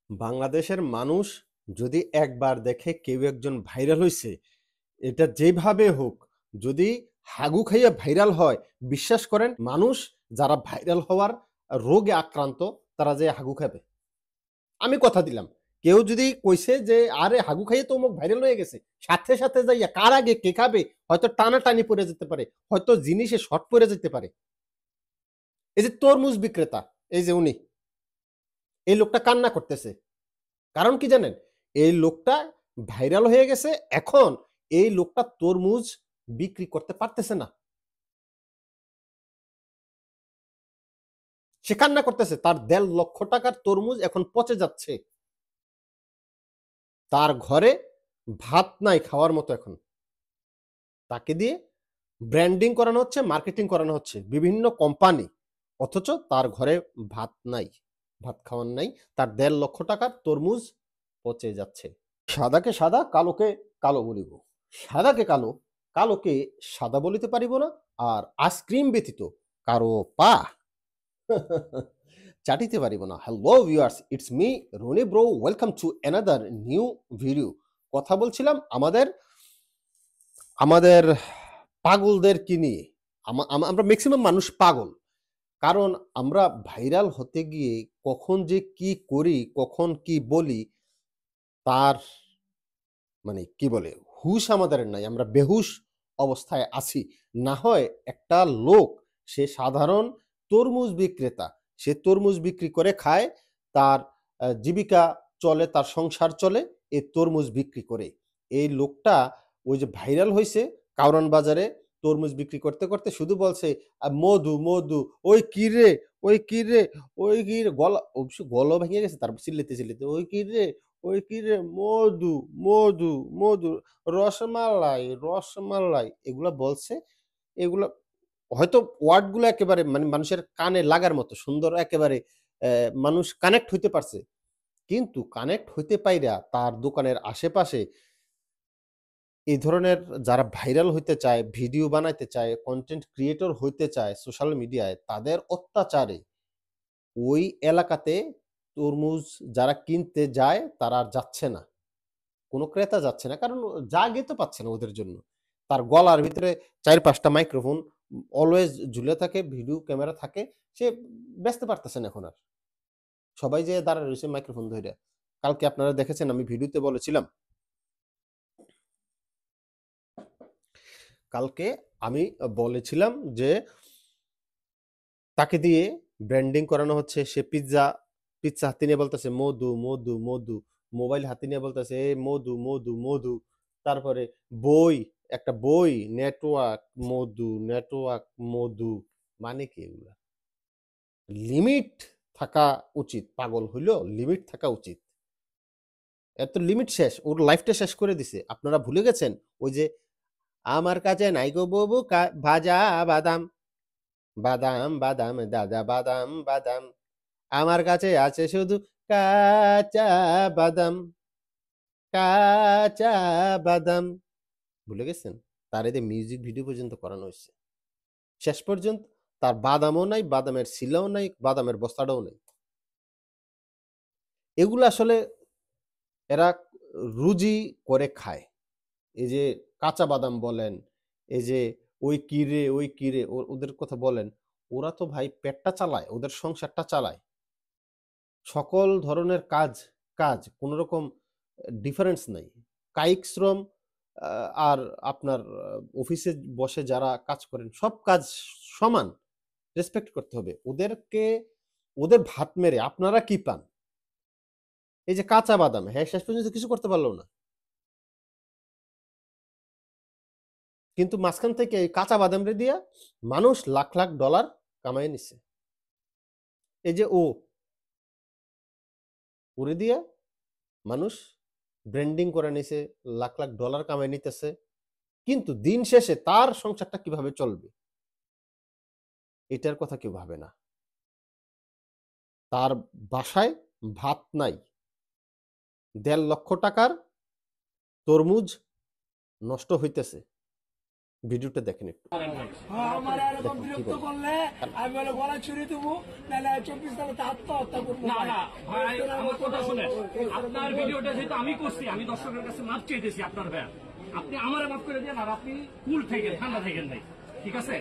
বাংলাদেশের মানুষ যদি একবার দেখে কেউ একজন ভাইরাল হইছে, এটা যেভাবে হোক, যদি হাগু খাইয়া ভাইরাল হয়, বিশ্বাস করেন মানুষ যারা ভাইরাল হওয়ার রোগে আক্রান্ত তারা যেয়ে হাগু খাবে। আমি কথা দিলাম। কেউ যদি কইছে যে, "আরে হাগু খাইয়ে তো অমুক ভাইরাল হয়ে গেছে।" সাথে, সাথে যাইয়া কার আগে কে খাবে? হয়তো টানাটানি পইড়া যেতে পারে। হয়তো জিনিসে শর্ট পইড়া যেতে পারে। এই যে তরমুজ বিক্রেতা, এই যে উনি, এই লোকটা কান্না করতেছে। কারণ কি জানেন? এই লোকটা ভাইরাল হয়ে গেছে। এখন এই লোকটা তরমুজ বিক্রি করতে পারতেছে না। সে কান্না করতেছে। তার ১.৫ লক্ষ টাকার তরমুজ এখন পচে যাচ্ছে। তার ঘরে ভাত নাই খাওয়ার মতো এখন। তাকে দিয়ে ব্র্যান্ডিং করানো হচ্ছে, মার্কেটিং করানো হচ্ছে। বিভিন্ন কোম্পানি। অথচ তার ঘরে ভাত নাই। ভাত খাওয়ার নাই। তার ১.৫ লক্ষ টাকার তরমুজ পচে যাচ্ছে। সাদাকে সাদা, কালোকে কালো বলিব। সাদাকে কালো, কালোকে সাদা বলিতে পারিব না। আর আইসক্রিম ব্যতীত কারো পা চাটিতে পারিব না। Hello viewers, it's me Roni bro. Welcome to another new video. কথা বলছিলাম আমাদের আমাদের পাগলদেরকে নিয়ে। আমরা মেক্সিমাম মানুষ পাগল। কারণ আমরা ভাইরাল হতে গিয়ে কখন যে কি করি, কখন কি বলি তার মানে কি বলে? হুঁশ আমাদের নাই। আমরা বেহুশ অবস্থায় আছি। না হয় একটা লোক সে সাধারণ তরমুজ বিক্রেতা। সে তরমুজ বিক্রি করে খায়। তার জীবিকা চলে, তার সংসার চলে এই তরমুজ বিক্রি করে। এই লোকটা ওই যে ভাইরাল হইছে কারওয়ান বাজারে তরমুজ বিক্রি করতে, করতে শুধু বলছে মধু, মধু, ওই কিরে, ওই কিরে, ওই কিরে গলা অবশ্য গলাও ভেঙে গেছে তারপর চিল্লাইতে, চিল্লাইতে ওই কিরে, ওই কিরে মধু, মধু, মধু, রসমালাই, রসমালাই এগুলা বলছে। এগুলা হয়তো ওয়ার্ড গুলো একেবারে মানে মানুষের কানে লাগার মতো সুন্দর একেবারে মানুষ কানেক্ট হইতে পারছে। কিন্তু কানেক্ট হইতে পাইরা তার দোকানের আশেপাশে এই ধরনের যারা ভাইরাল হইতে চায়, ভিডিও বানাইতে চায়, কনটেন্ট ক্রিয়েটর হইতে চায় সোশ্যাল মিডিয়ায় তাদের অত্যাচারে ওই এলাকাতে তরমুজ যারা কিনতে যায় তারা আর যাচ্ছে না। কোনো ক্রেতা যাচ্ছে না। কারণ জাগই তো পাচ্ছে না ওদের জন্য। তার গলার ভিতরে ৪-৫ টা মাইক্রোফোন অলওয়েজ ঝুলে থাকে, ভিডিও ক্যামেরা থাকে। সে বেচতে পারতেছে না এখন আর। সবাই যেয়ে দাঁড়ায় রইছে মাইক্রোফোন ধইরা। কালকে আপনারা দেখেছেন আমি ভিডিওতে বলেছিলাম। কালকে আমি বলেছিলাম যে তাকে দিয়ে ব্র্যান্ডিং করানো হচ্ছে। সে পিজ্জা হাতে নিয়ে বলতেছে মধু, মধু, মধু। মোবাইল হাতে নিয়ে বলতেছে এ মধু, মধু, মধু। তারপরে বই, একটা বই, নেটওয়ার্ক, মধু, নেটওয়ার্ক, মধু। মানে কি এগুলা? লিমিট থাকা উচিত। পাগল হইলেও লিমিট থাকা উচিত। এর তো লিমিট শেষ। ওর লাইফটা শেষ করে দিছে। আপনারা ভুলে গেছেন? ওই যে আমার কাছে নাই গো বুবু ভাজা বাদাম, বাদাম, বাদাম, দাদা বাদাম, বাদাম। আমার কাছে আছে শুধু কাঁচা বাদাম, কাঁচা বাদাম। ভুলে গেছেন? তার এতে মিউজিক ভিডিও পর্যন্ত করানো হইছে। শেষ পর্যন্ত তার বাদামও নাই, বাদামের শিলাও নাই, বাদামের বস্তাটাও নাই। এগুলো আসলে এরা রুজি করে খায়। এই যে কাঁচা বাদাম বলেন, এই যে ওই কিরে, ওই কিরে ওদের কথা বলেন। ওরা তো ভাই পেটটা চালায়, ওদের সংসারটা চালায়। সকল ধরনের কাজ কোন রকম ডিফারেন্স নাই। কায়িক শ্রম আ আর আপনার অফিসে বসে যারা কাজ করেন সব কাজ সমান। রেসপেক্ট করতে হবে। ওদের ভাত মেরে আপনারা কি পান? এই যে কাঁচা বাদাম, হ্যাঁ, শেষ পর্যন্ত কিছু করতে পারল না। কিন্তু মাঝখান থেকে এই কাঁচা বাদামরে দিয়া মানুষ লাখ, লাখ ডলার কামাইয়া নিছে। এই যে ওরে দিয়া মানুষ ব্র্যান্ডিং করে নিছে, লাখ, লাখ ডলার কামায় নিতেছে। কিন্তু দিন শেষে তার সংসারটা কিভাবে চলবে? এটার কথা কেউ ভাবে না। তার বাসায় ভাত নাই। ১.৫ লক্ষ টাকার তরমুজ নষ্ট হইতেছে। ভিডিওটা দেখেন একটু। আমার এরকম বিরক্ত করলে আমি বলে গলা ছুরি দেবো, নাহলে 24 তারিখে আত্মহত্যা করবো। না না ভাই, আমার কথা শুনেন। আপনার ভিডিওটা যেহেতু আমি করছি, আমি দর্শকের কাছে মাপ চাইতেছি আপনার ভাই। আপনি আমারে মাফ করে দেন, আর আপনি কুল থাকেন, ঠান্ডা থাকেন ভাই, ঠিক আছে?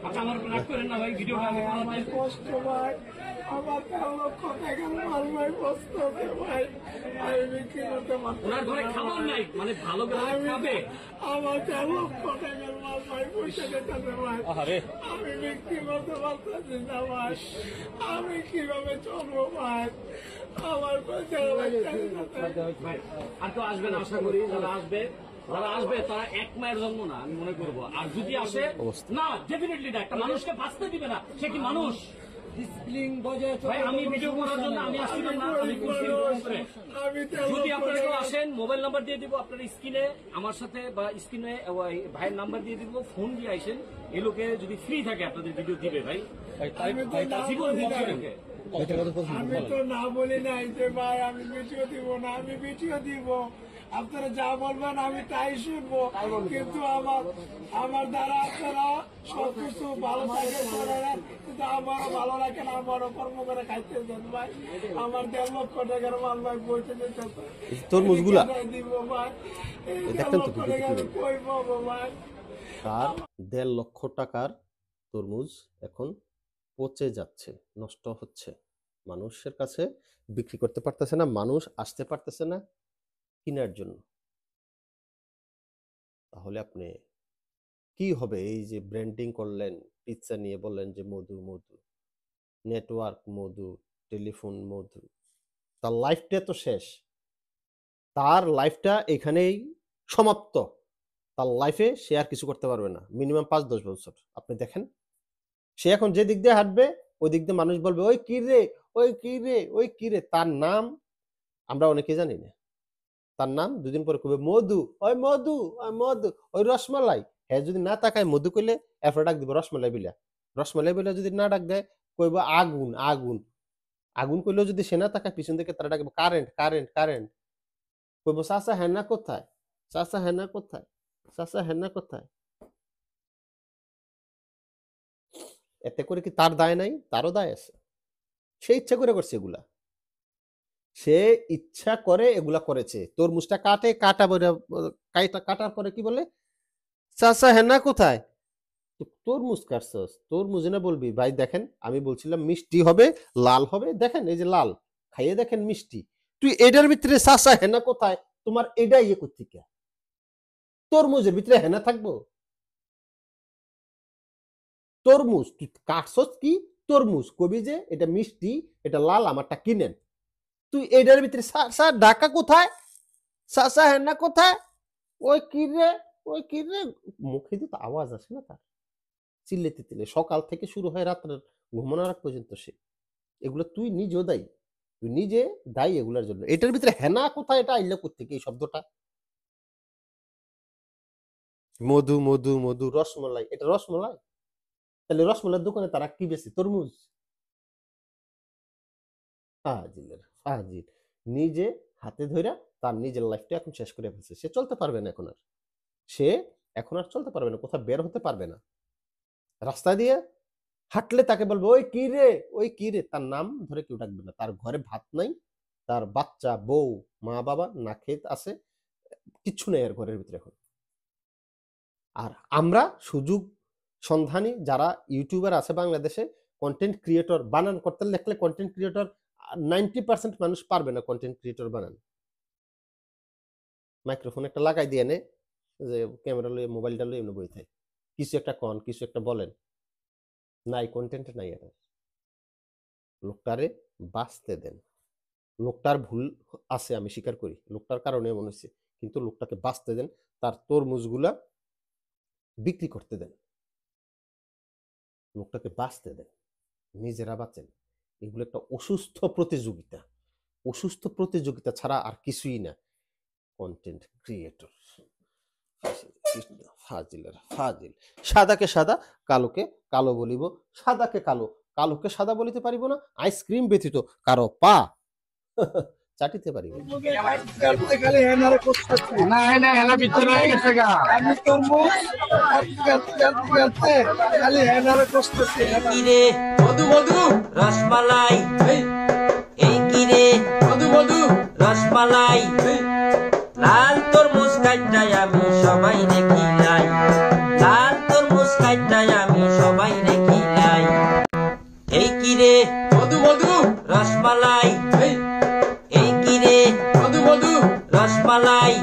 আপনি আমার রাগ করেন না ভাই, ভিডিওটা আমি আমার কষ্ট ভাই, আমার 13 লক্ষ টাকার মাল ভাই, কষ্ট হবে ভাই, আমি বিক্রি করতে পারছি ওনার ঘরে খাবার নাই, মানে ভালো করে খাবে। আমার 13 লক্ষ টাকার মাল ভাই, পয়সা দিতে ভাই, আমি বিক্রি করতে পারতেছি না ভাই, আমি কিভাবে চলবো ভাই, আমার 13 লাখ টাকা ভাই আর কেউ আসবে না আশা করি। যারা আসবে তারা এক মায়ের জন্ম না, আমি মনে করবো। আর যদি আসে না, ডেফিনেটলি না, একটা মানুষকে বাঁচতে দিবে না, সে কি মানুষ? ভাই আমি ভিডিও করার জন্য আমি আসছিলাম না, আমি যদি আপনারা কেউ আসেন, মোবাইল নাম্বার দিয়ে দিব আপনার স্ক্রিনে, আমার সাথে বা স্ক্রিনে ভাইয়ের নাম্বার দিয়ে দিব, ফোন দিয়ে আসেন। এই লোকে যদি ফ্রি থাকে আপনাদের ভিডিও দিবে ভাই, জীবন ভোগ রেখে। আমি তো না বলি নাই যে ভাই আমি ভিডিও দিব না, আমি ভিডিও দিব, আপনারা যা বলবেন আমি তাই শুনবো, কিন্তু আমার দ্বারা আপনারা সবকিছু ভালো থাকে করেন, কিন্তু আমারও ভালো লাগে না, আমারও কর্ম করে খাইতে দেন ভাই, আমার 1.5 লক্ষ টাকার মাল ভাই বইতে দিতে তরমুজগুলা দিব ভাই, এই 1.5 দেখেন তো লক্ষ টাকা আমি কই পাবো ভাই? তার 1.5 লক্ষ টাকার তরমুজ এখন পচে যাচ্ছে, নষ্ট হচ্ছে, মানুষের কাছে বিক্রি করতে পারতেছে না, মানুষ আসতে পারতেছে না কেনার জন্য। তাহলে আপনি কি হবে? এই যে ব্র্যান্ডিং করলেন, পিৎজা নিয়ে বললেন যে মধু মধু, নেটওয়ার্ক মধু, টেলিফোন মধু, তার লাইফটা তো শেষ, তার লাইফটা এখানেই সমাপ্ত, তার লাইফে সে আর কিছু করতে পারবে না মিনিমাম 5-10 বছর। আপনি দেখেন সে এখন যে দিক দিয়ে হাঁটবে ওই দিক দিয়ে মানুষ বলবে ওই কি রে, ওই কি রে, ওই কি রে। তার নাম আমরা অনেকে জানি না, তার নাম 2 দিন পরে কবে মধু, ওই মধু, ওই মধু, ওই রসমালাই। হ্যাঁ যদি না তাকায় মধু কইলে এরপর ডাক দিব রসমালাই বিলা, রসমালাই বিলা যদি না ডাক দেয় কইব আগুন আগুন, আগুন কইলেও যদি সে না তাকায় পিছন থেকে তারা ডাকবে কারেন্ট কারেন্ট কারেন্ট। কইব চাচা হেনা কোথায়, চাচা হেনা কোথায়, চাচা হেনা কোথায়। এতে করে কি তার দায় নাই? তারও দায় আছে, সে ইচ্ছা করে করছে এগুলা, সে ইচ্ছা করে এগুলা করেছে। তরমুজটা কাটে, কাটার পরে কি বলে চাচা হেনা কোথায়, তরমুজ কাটছস, তরমুজ না বলবি ভাই দেখেন আমি বলছিলাম মিষ্টি হবে, লাল হবে, দেখেন এই যে লাল, খাইয়ে দেখেন মিষ্টি, তুই এটার ভিতরে চাচা হেনা কোথায়, তোমার এটা ইয়ে করতে কে? তরমুজের ভিতরে হেনা থাকবো? তরমুজ তুই কাটছস কি, তরমুজ কবি যে এটা মিষ্টি, এটা লাল, আমারটা কিনেন, তুই এটার ভিতরে চাচা ঢাকা কোথায়, চাচা হেনা কোথায়, ওই কি রে, ওই কি রে, মুখে দিয়ে তো আওয়াজ আসে না তার, চিল্লেতে চিল্লে সকাল থেকে শুরু হয় রাত্রের ঘুমানোর আগ পর্যন্ত সে। এগুলো তুই নিজেও দায়ী, তুই নিজে দায়ী এগুলোর জন্য। এটার ভিতরে হেনা কোথায়, এটা আইলে কোত্থেকে এই শব্দটা? মধু মধু মধু, রসমলাই, এটা রসমলাই? তাহলে রসমলাইয়ের দোকানে তারা কি বেশি, তরমুজ? ফাজিলের ফাজিল, নিজে হাতে ধইরা তার নিজের লাইফটা এখন শেষ করে ফেলছে। সে চলতে পারবে না এখন আর, সে এখন আর চলতে পারবে না, কোথাও বের হতে পারবে না। রাস্তা দিয়ে হাঁটলে তাকে বলবে ওই কি রে, ওই কি রে, তার নাম ধরে কেউ ডাকবে না। তার ঘরে ভাত নাই, তার বাচ্চা বউ মা বাবা না খেত আছে, কিচ্ছু নেই আর ঘরের ভিতরে এখন। আর আমরা সুযোগ সন্ধানী যারা ইউটিউবার আছে বাংলাদেশে, কন্টেন্ট ক্রিয়েটর বানান করতে লেখলে কন্টেন্ট ক্রিয়েটর 90% মানুষ পারবে না কন্টেন্ট ক্রিয়েটর বানান। মাইক্রোফোন একটা লাগাই দিয়ে নে, যে ক্যামেরা লইয়ে মোবাইলটা লইয়ে এমনি বই থাকে, কিছু একটা কন, কিছু একটা বলেন, নাই কন্টেন্ট নাই। এটা লোকটারে বাঁচতে দেন, লোকটার ভুল আছে আমি স্বীকার করি, লোকটার কারণে এমন হয়েছে, কিন্তু লোকটাকে বাঁচতে দেন, তার তরমুজগুলা বিক্রি করতে দেন, লোকটাকে বাঁচতে দেন, নিজেরা বাঁচেন। এগুলো একটা অসুস্থ প্রতিযোগিতা, অসুস্থ প্রতিযোগিতা ছাড়া আর কিছুই না। কন্টেন্ট ক্রিয়েটর ফাজিলের ফাজিল, সাদাকে সাদা কালোকে কালো বলিব, সাদাকে কালো কালোকে সাদা বলিতে পারিব না, আইসক্রিম ব্যতীত কারো পা চাটিতে পারি। খালি হেনারে করতেছি না হেনা ভিতরে গেছে গা আমি তরমুজ খালি হেনারে করতেছি কিরে মধু মধু রসমালাই এই কিরে মধু মধু রসমালাই লাল তরমুজ কাইটাই আমি সবাই দেখিলাই লাল তরমুজ কাইটাই আমি সবাই দেখিলাই এই কিরে মধু মধু রসমালাই এই কিরে মধু মধু রসমালাই